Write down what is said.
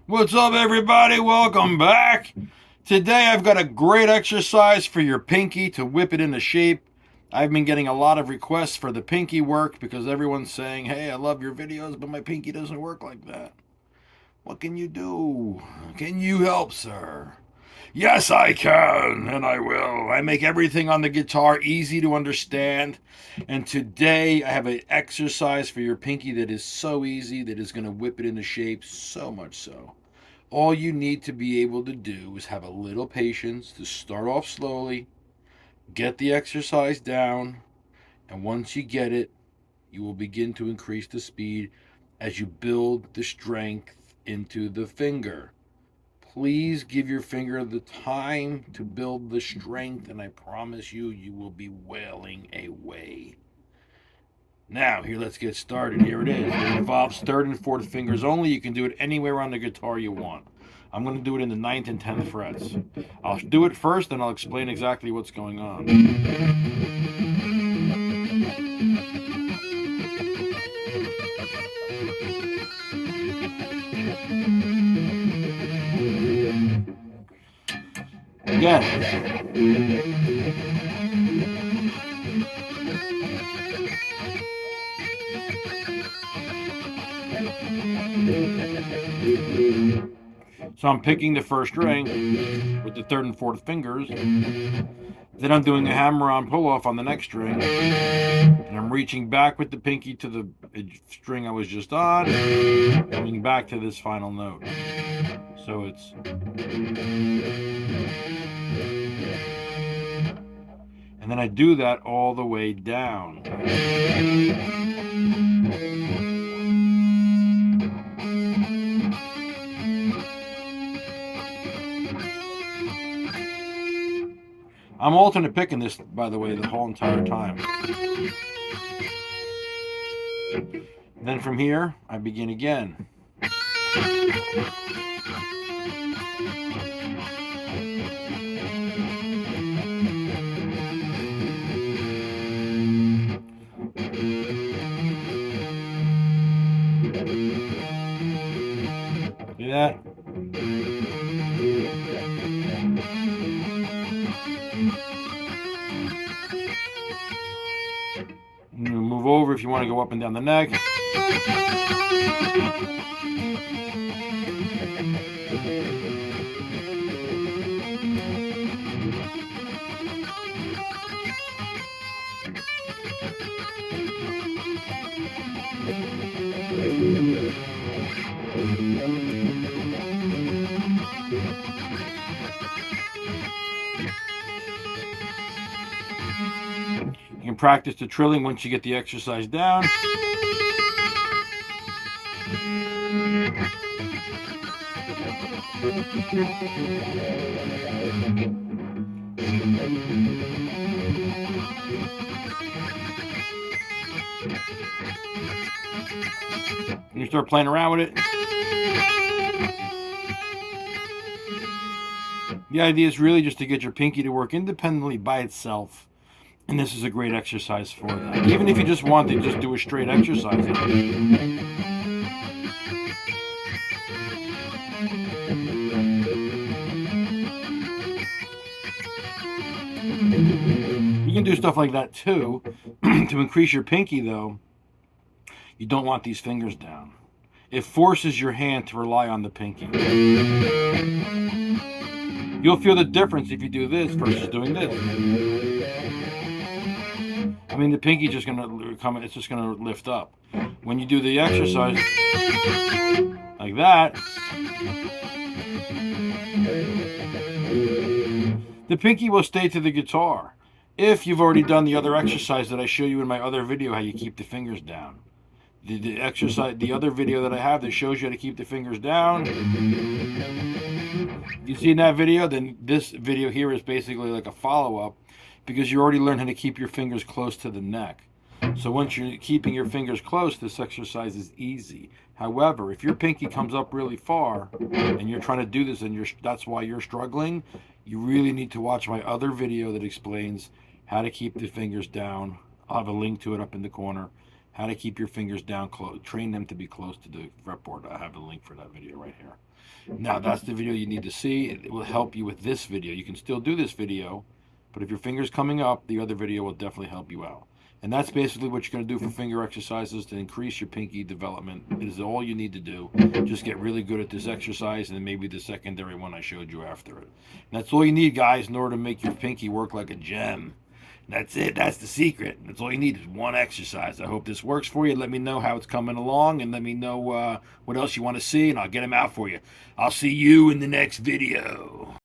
What's up, everybody? Welcome back. Today I've got a great exercise for your pinky to whip it into shape. I've been getting a lot of requests for the pinky work because everyone's saying, hey, I love your videos, but my pinky doesn't work like that. What can you do? Can you help, sir? Yes, I can, and I will. I make everything on the guitar easy to understand. And today I have an exercise for your pinky that is so easy that is going to whip it into shape, so much so. All you need to be able to do is have a little patience to start off slowly, get the exercise down, and once you get it, you will begin to increase the speed as you build the strength into the finger. Please give your finger the time to build the strength, and I promise you, you will be wailing away. Now, here, let's get started. Here it is. It involves third and fourth fingers only. You can do it anywhere on the guitar you want. I'm going to do it in the 9th and 10th frets. I'll do it first, and I'll explain exactly what's going on. Again. So I'm picking the first string with the third and fourth fingers. Then I'm doing a hammer-on pull-off on the next string. And I'm reaching back with the pinky to the string I was just on, coming back to this final note. So it's... And then I do that all the way down. I'm alternate picking this, by the way, the whole entire time. Then from here, I begin again. See that? Move over if you want to go up and down the neck. You can practice the trilling once you get the exercise down. And you start playing around with it. The idea is really just to get your pinky to work independently by itself. And this is a great exercise for that. Even if you just want to just do a straight exercise. You can do stuff like that too. To increase your pinky though, you don't want these fingers down. It forces your hand to rely on the pinky. You'll feel the difference if you do this versus doing this. I mean, the pinky's just gonna come, it's just gonna lift up. When you do the exercise like that, the pinky will stay to the guitar. If you've already done the other exercise that I show you in my other video, how you keep the fingers down. The exercise, the other video that I have that shows you how to keep the fingers down. If you've seen that video, then this video here is basically like a follow-up because you already learned how to keep your fingers close to the neck. So once you're keeping your fingers close, this exercise is easy. However, if your pinky comes up really far and you're trying to do this and that's why you're struggling, you really need to watch my other video that explains how to keep the fingers down. I'll have a link to it up in the corner. how to keep your fingers down close, train them to be close to the fretboard. I have a link for that video right here. Now that's the video you need to see. It will help you with this video. You can still do this video, but if your finger's coming up, the other video will definitely help you out. And that's basically what you're going to do for finger exercises to increase your pinky development. It is all you need to do. Just get really good at this exercise and then maybe the secondary one I showed you after it. And that's all you need, guys, in order to make your pinky work like a gem. That's it. That's the secret. That's all you need is one exercise. I hope this works for you. Let me know how it's coming along and let me know what else you want to see, and I'll get them out for you. I'll see you in the next video.